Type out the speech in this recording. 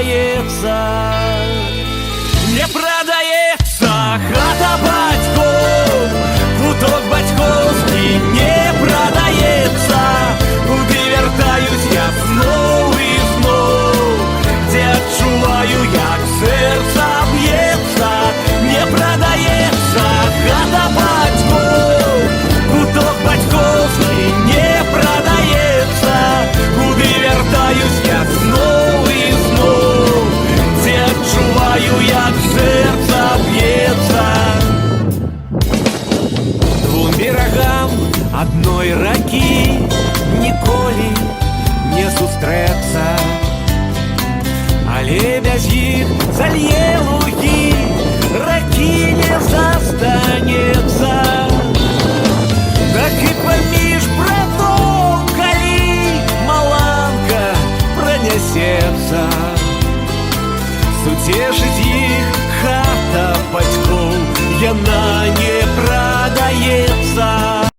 продаецца. Не продаецца хата бацькоў, куток бацькоўскі не продаецца. Куды вяртаюсь я зноў і зноў, дзе адчуваю, як сэрца б'ецца. Не продаецца хата бацькоў, куток бацькоўскі не продаецца. Куды вяртаюсь я зноў і зноў, дзе адчуваю, як сэрца б'ецца. Двум берагам адной ракі ніколі не сустрэцца, але без іх залье лугі, ракі не застанецца. Так і паміж братоў, калі маланка пранясецца, суцешыць іх хата бацькоў, яна не прадаецца.